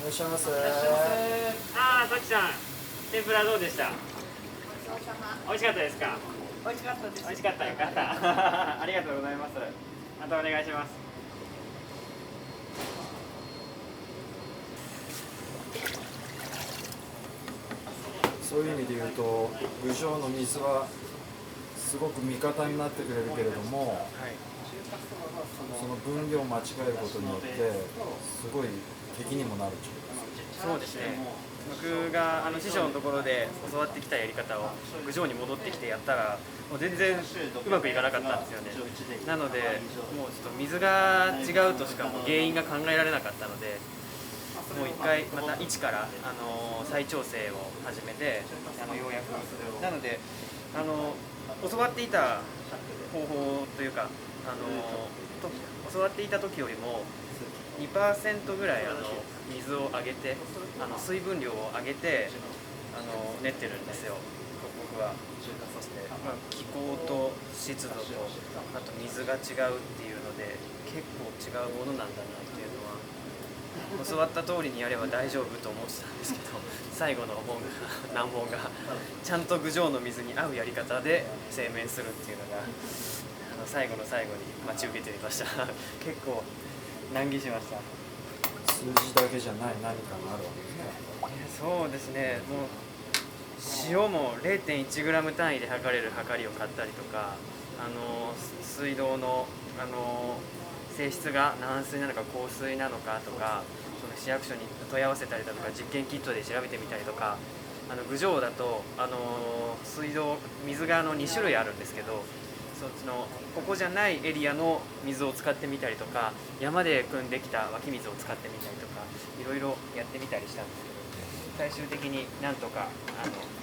いらっしゃいませ。ああ、さきさん、天ぷらどうでした？美味しかったですか？美味しかったです。美味しかった、よかった。ありがとうございます。またお願いします。そういう意味で言うと郡上の水はすごく味方になってくれるけれども、その分量を間違えることによってすごい敵にもなるっていう。そうですね。僕が師匠のところで教わってきたやり方を郡上に戻ってきてやったらもう全然うまくいかなかったんですよね。なのでもうちょっと水が違うとしかもう原因が考えられなかったので、もう一回また一から再調整を始めてようやくなので教わっていた方法というか教わっていた時よりも2% ぐらい水を上げて水分量を上げて練ってるんですよ、僕は。気候と湿度とあと水が違うっていうので結構違うものなんだなっていうのは教わった通りにやれば大丈夫と思ってたんですけど、最後の難問がちゃんと郡上の水に合うやり方で製麺するっていうのが最後の最後に待ち受けてみました結構難儀しました。数字だけじゃない何かがあるわけですね。そうですね。もう塩も 0.1g 単位で測れる測りを買ったりとか、水道の性質が軟水なのか硬水なのかとか、その市役所に問い合わせたりだとか実験キットで調べてみたりとか、郡上だと水が2種類あるんですけど、そっちのここじゃないエリアの水を使ってみたりとか、山で汲んできた湧き水を使ってみたりとか、いろいろやってみたりしたんですけど、最終的になんとか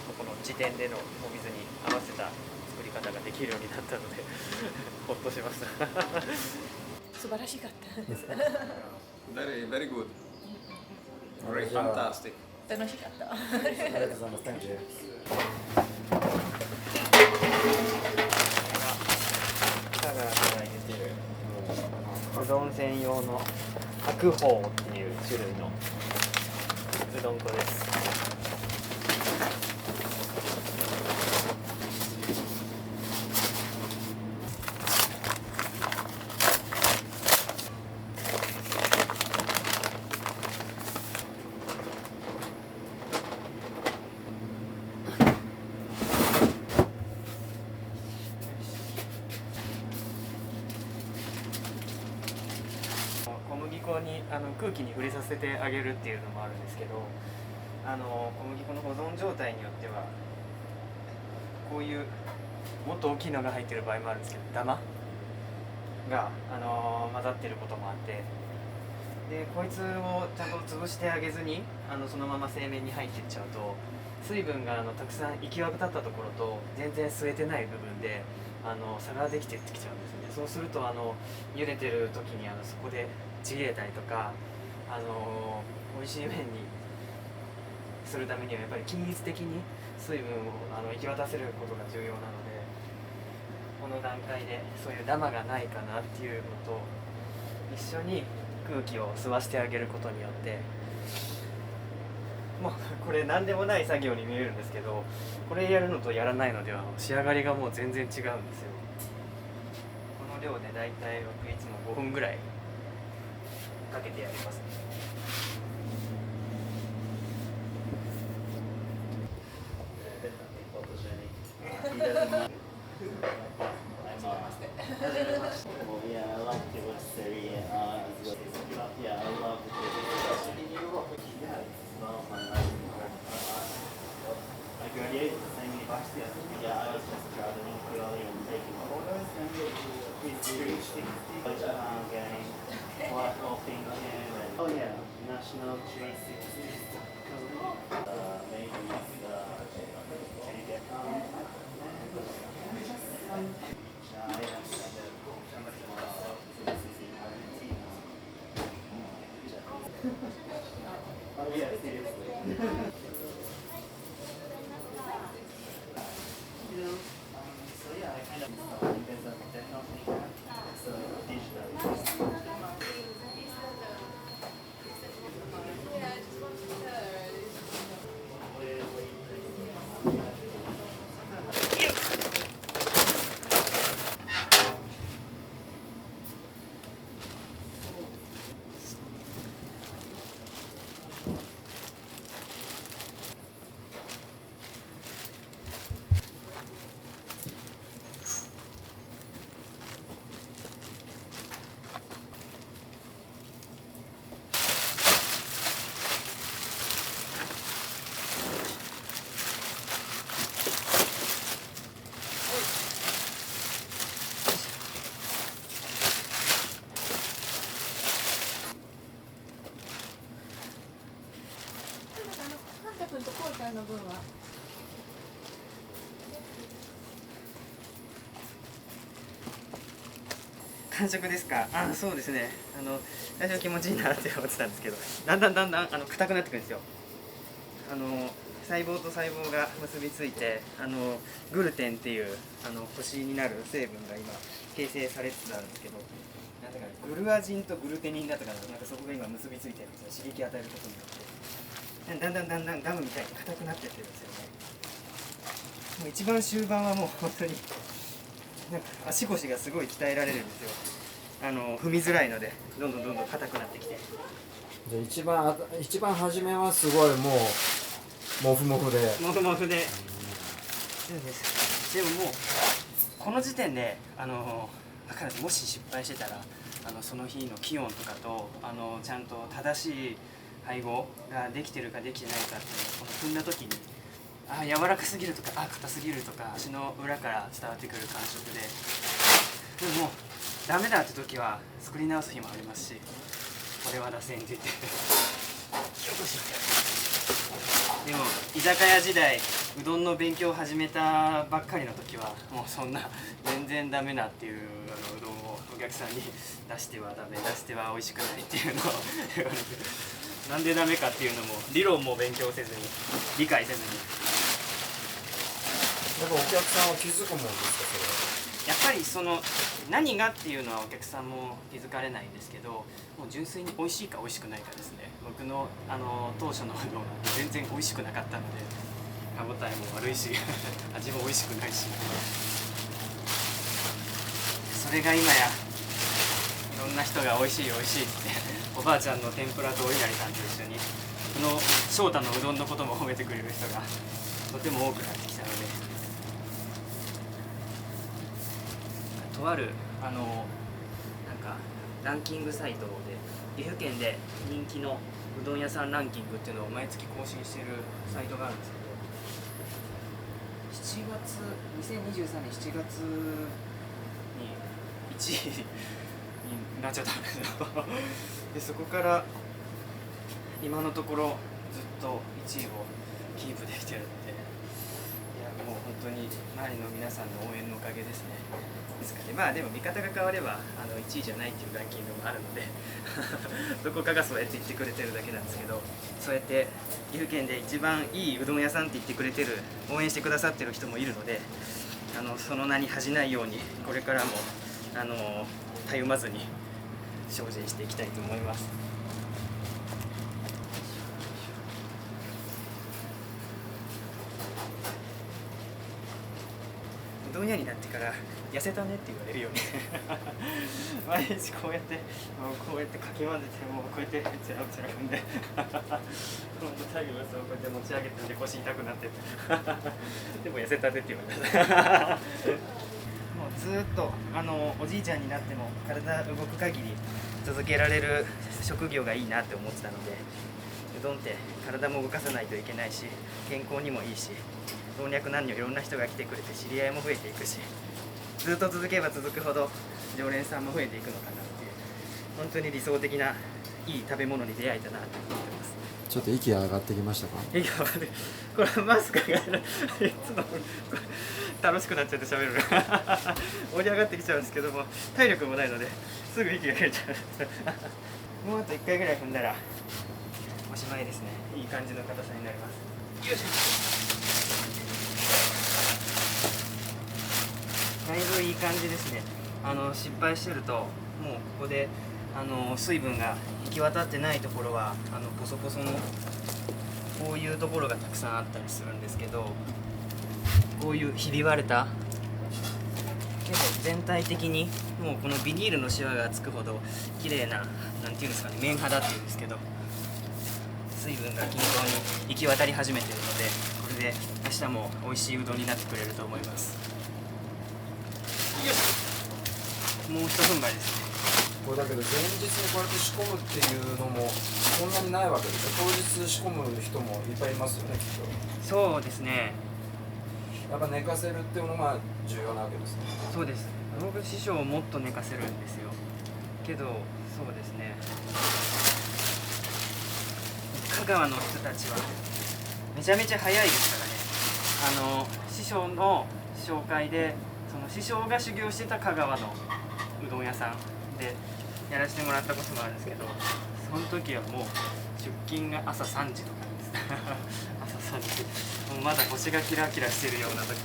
ここの時点でのお水に合わせた作り方ができるようになったのでほっとしました素晴らしかったです。Very, very good. Very fantastic. 楽しかった。ありがとうございます。Thank you. 香川から入れてるうどん専用の白鳳っていう種類のうどん粉です。小麦粉に空気に触れさせてあげるっていうのもあるんですけど、小麦粉の保存状態によってはこういうもっと大きいのが入ってる場合もあるんですけど、ダマが、混ざってることもあって、でこいつをちゃんと潰してあげずにそのまま製麺に入っていっちゃうと、水分がたくさん行き渡ったところと全然吸えてない部分で差ができてってきちゃうんですね。そうすると茹でてる時にそこでちぎれたりとか美味しい麺にするためにはやっぱり均一的に水分を行き渡せることが重要なので、この段階でそういうダマがないかなっていうのと一緒に空気を吸わせてあげることによって、もうこれ何でもない作業に見えるんですけど、これやるのとやらないのでは仕上がりがもう全然違うんですよ。この量でだいたい僕いつも5分ぐらいかけてやりますね。Well, yeah, I liked it was very, yeah, I loved it. Especially in Europe, yeah, it smells like nice. I graduated the same university. Yeah, I was just traveling purely and taking photos and it's 360 Japan game, what all things and oh yeah, National 360. Maybe can you get Oh yeah, seriously. So yeah, I kind of there's a definitely so digital.感触ですか。そうですね。最初気持ちいいなって思ってたんですけど、だんだん硬くなってくるんですよ。細胞と細胞が結びついてグルテンっていう星になる成分が今形成されつつあるんですけど、なんだかグルアジンとグルテニンだとかなんかそこが今結びついてるんですよ。刺激与えることによってだんだんガムみたいに硬くなってってるんですよね。もう一番終盤はもう本当になんか足腰がすごい鍛えられるんですよ。踏みづらいのでどんどん硬くなってきて。で一番初めはすごいもうモフモフで。そうです。でももうこの時点でだからもし失敗してたらその日の気温とかとちゃんと正しい配合ができてるかできてないかっていうのを踏んだ時に柔らかすぎるとか硬すぎるとか足の裏から伝わってくる感触で、でももうダメだって時は作り直す日もありますし、これは出せんって言ってでも居酒屋時代うどんの勉強を始めたばっかりの時はもうそんな全然ダメなっていううどんをお客さんに出してはダメ、出しては美味しくないっていうのを言われて、なんでダメかっていうのも理論も勉強せずに理解せずに。やっぱお客さんは気づくもんですか、それは。やっぱりその何がっていうのはお客さんも気づかれないんですけど、もう純粋に美味しいか美味しくないかですね。僕の当初のうどんは全然美味しくなかったので、歯ごたえも悪いし味も美味しくないし、それが今やいろんな人が美味しい美味しいっておばあちゃんの天ぷらとお稲荷さんと一緒にこの翔太のうどんのことも褒めてくれる人がとても多くなってきたので、とあるなんかランキングサイトで岐阜県で人気のうどん屋さんランキングっていうのを毎月更新してるサイトがあるんですけど、2023年7月に1位になっちゃったんですよでそこから今のところずっと1位をキープできてるので、いやもう本当に周りの皆さんの応援のおかげですね。ですかね。まあでも見方が変われば1位じゃないっていうランキングもあるのでどこかがそうやって言ってくれてるだけなんですけど、そうやって岐阜県で一番いいうどん屋さんって言ってくれてる、応援してくださってる人もいるので、その名に恥じないようにこれからもたゆまずに精進していきたいと思います。うどん屋になってから痩せたねって言われるよね毎日こうやってかき混ぜて、もうこうやってつらつら踏んでほんと最後のやつをこうやって持ち上げて腰痛くなってでも痩せたねって言われたもうずっとおじいちゃんになっても体動く限り続けられる職業がいいなって思ってたので、うどんって体も動かさないといけないし健康にもいいし、老若男女いろんな人が来てくれて知り合いも増えていくし、ずっと続けば続くほど常連さんも増えていくのかなっていう、本当に理想的ないい食べ物に出会えたなと思ってます。ちょっと息が上がってきましたか？息が上がって、これマスクがいつも楽しくなっちゃって喋るの盛り上がってきちゃうんですけども、体力もないのですぐ息が切れちゃうもうあと1回ぐらい踏んだらおしまいですね。いい感じの硬さになります。よいしょ。だいぶいい感じですね。失敗してるともうここで水分が行き渡ってないところはポソポソのこういうところがたくさんあったりするんですけど、こういうひび割れたけど全体的にもうこのビニールのシワがつくほど綺麗な、なんていうんですかね、面肌っていうんですけど、水分が均等に行き渡り始めているので、これで明日も美味しいうどんになってくれると思います。よし、もう一踏ん張りですね。これだけど前日にこうやって仕込むっていうのもそんなにないわけでしょ。当日仕込む人もいっぱいいますよね、きっと。そうですね。やっぱ寝かせるっていうのが重要なわけですね。そうです。僕師匠をもっと寝かせるんですよ。けどそうですね、香川の人たちはめちゃめちゃ早いですからね。師匠の紹介でその師匠が修行してた香川のうどん屋さんでやらせてもらったこともあるんですけど、その時はもう出勤が朝3時とかです朝3時、もうまだ星がキラキラしてるような時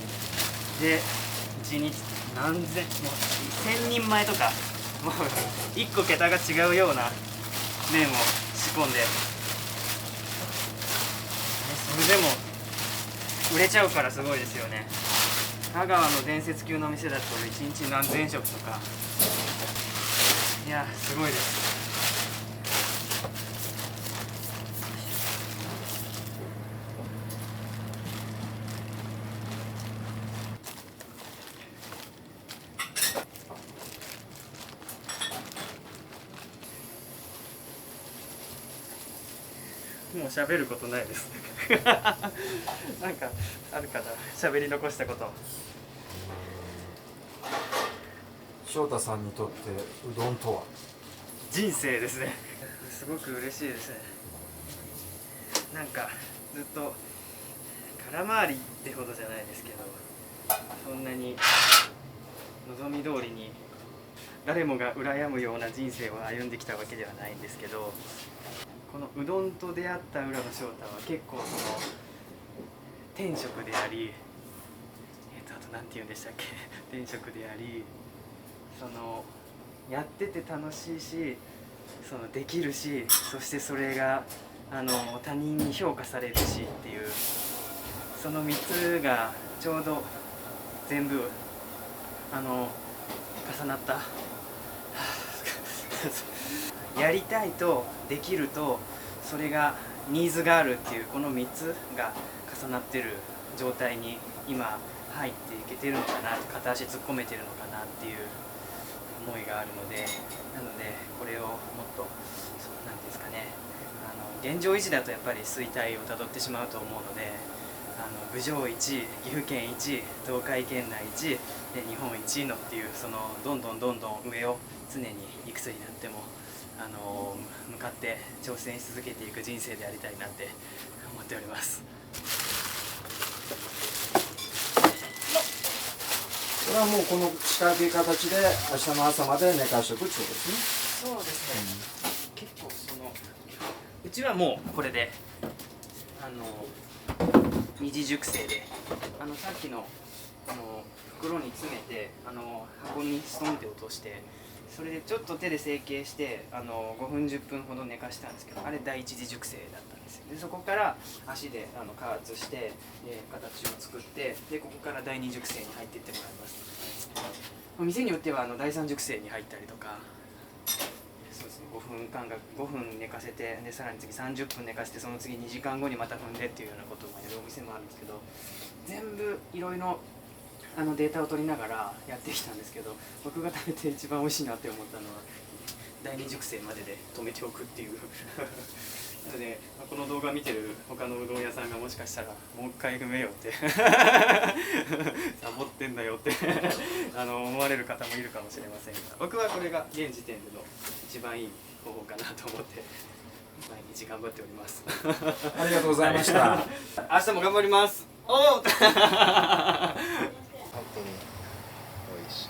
で、1日何千、もう1000人前とか、もう1個桁が違うような麺を仕込んで、それでも売れちゃうからすごいですよね。香川の伝説級の店だと1日何千食とか、いやすごいです。もう喋ることないですなんかあるかな、喋り残したこと。翔太さんにとってうどんとは？人生ですね。すごく嬉しいですね。なんかずっと空回りってほどじゃないですけど、そんなに望み通りに誰もが羨むような人生を歩んできたわけではないんですけど、このうどんと出会った浦野翔太は結構その天職であり、あと何て言うんでしたっけ天職であり、そのやってて楽しいし、そのできるし、そしてそれが他人に評価されるしっていう、その3つがちょうど全部重なったやりたいとできるとそれがニーズがあるっていう、この3つが重なってる状態に今入っていけてるのかな、片足突っ込めてるのかなっていう思いがあるので、なのでこれをもっと何ですかね、現状維持だとやっぱり衰退をたどってしまうと思うので、郡上1位、岐阜県1位、東海県内1位で日本1位のっていう、そのどんどん上を常にいくつになっても向かって挑戦し続けていく人生でありたいなって思っております。これはもうこの四角い形で明日の朝まで寝かしておくってことですね。そうですね、結構うちはもうこれで二次熟成でさっきの袋に詰めて箱にストンって落として、それでちょっと手で成形して5分10分ほど寝かしたんですけど、あれ第一次熟成だったんですよ。でそこから足で加圧して形を作って、でここから第二熟成に入っていってもらいます。店によっては第三熟成に入ったりとか、そうですね、5分寝かせて、でさらに次30分寝かせて、その次2時間後にまた踏んでっていうようなことをやるお店もあるんですけど、全部いろいろデータを取りながらやってきたんですけど、僕が食べて一番美味しいなって思ったのは第二熟成までで止めておくっていうなので、この動画見てる他のうどん屋さんがもしかしたらもう一回踏めよってサボってんだよって思われる方もいるかもしれませんが、僕はこれが現時点での一番いい方法かなと思って毎日頑張っております。ありがとうございました。明日も頑張ります。おお。本当に美味しい。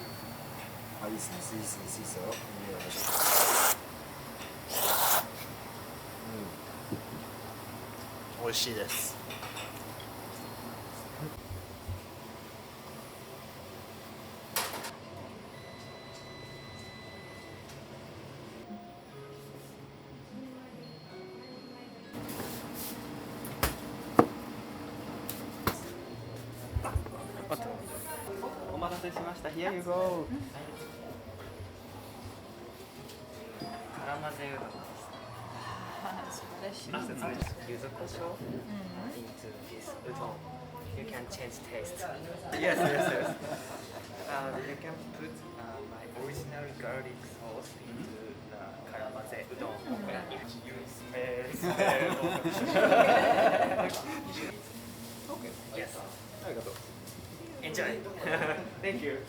あ、いいですね。いいですね。いいですよ。美味しいです。お待たせしました。Here you go。辛混ぜうどんです。柚子胡椒 into this udon. You can change taste. Yes. You can put my original garlic sauce into the karamaze udon. If you smell. Yes. Enjoy. Thank you.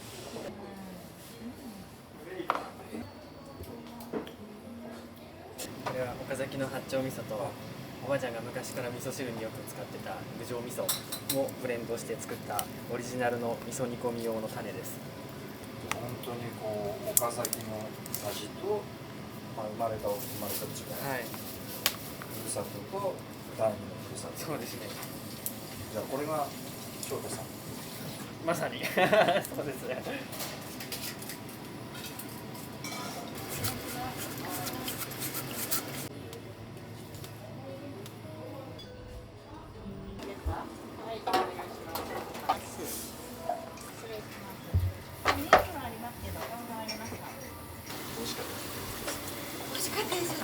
これは岡崎の八丁味噌とおばあちゃんが昔から味噌汁によく使ってた郡上味噌をブレンドして作ったオリジナルの味噌煮込み用の種です。本当にこう岡崎の味と、生まれた地が、ふるさとと第二のふるさと。そうですね。じゃあこれが翔太さん。まさにそうですね。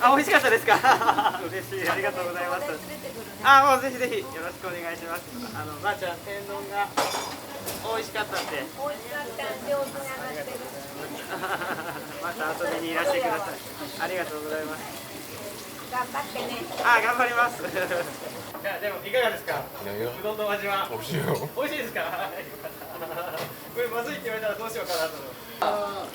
美味しかったですか。嬉しい、ありがとうございます。もうぜひぜひよろしくお願いします。ばあちゃん、天丼が美味しかったって。美味しかった、上手に揚がってる。また遊びにいらしてください。ありがとうございます。頑張ってね。頑張ります。いや、でもいかがですか。うどんの味は。美味しいよ。美味しいですか。これまずいって言われたらどうしようかなと思う。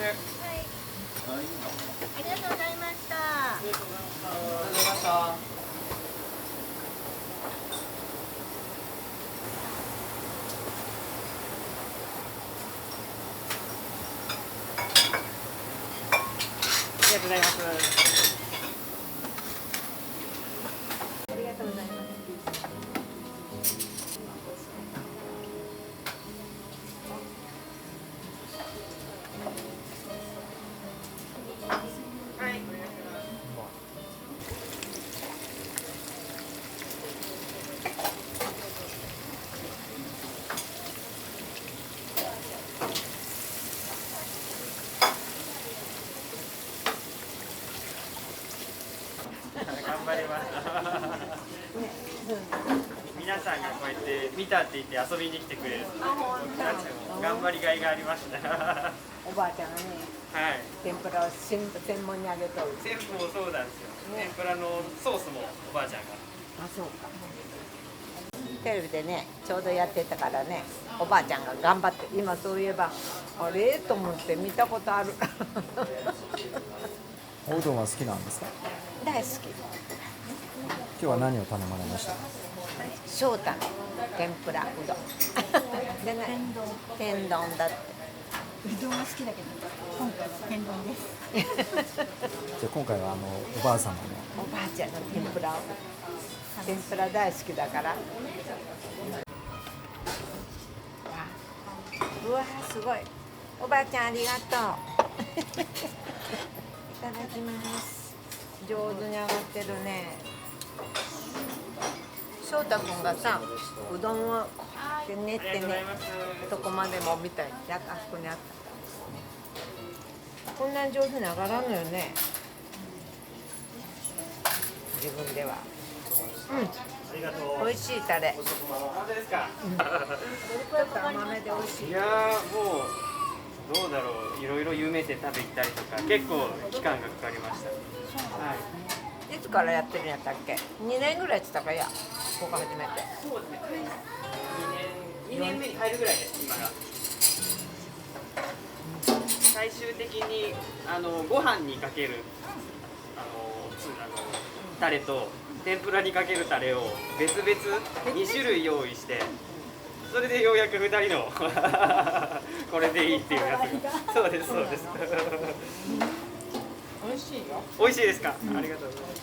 ありがとうございました。ありがとうございました。ありがとうございます。ありがとうございます。頑張りました。皆さんがこうやって見たって言って遊びに来てくれる。頑張りがいがありました。おばあちゃんがね、はい。天ぷらを専門にあげとる。全部もそうなんですよ。天ぷらのソースもおばあちゃんが。あ、そうか。テレビでね、ちょうどやってたからね、おばあちゃんが頑張って、今そういえば、あれと思って見たことある。おうどんは好きなんですか？大好き。今日は何を頼まれました？翔太の天ぷらうどん。でね、天丼だって。うどんが好きだけど、今回は天丼です。じゃあ今回はおばあ様のおばあちゃんの天ぷらを。天ぷら大好きだから。うわすごい。おばあちゃんありがとう。いただきます。上手に揚がってるね。翔太君がさ、うどんを練ってね、どこまでもみたいにあそこにあった。こんなに上手に上がらんのよね。自分では。うん。美味しいタレ。本当ですか。ちょっと甘めで美味しい。いやもうどうだろう。いろいろ有名店食べ行ったりとか結構期間がかかりました。はい。いつからやってるんやったっけ？2年ぐらいって言ったからや、ここ初めて。そうですね。2年目に入るぐらいです、今が。最終的にご飯にかけるタレと天ぷらにかけるタレを別々2種類用意して、それでようやく2人のこれでいいっていうやつが。そうですそうです。美味しいよ。美味しいですか？ありがとうございます。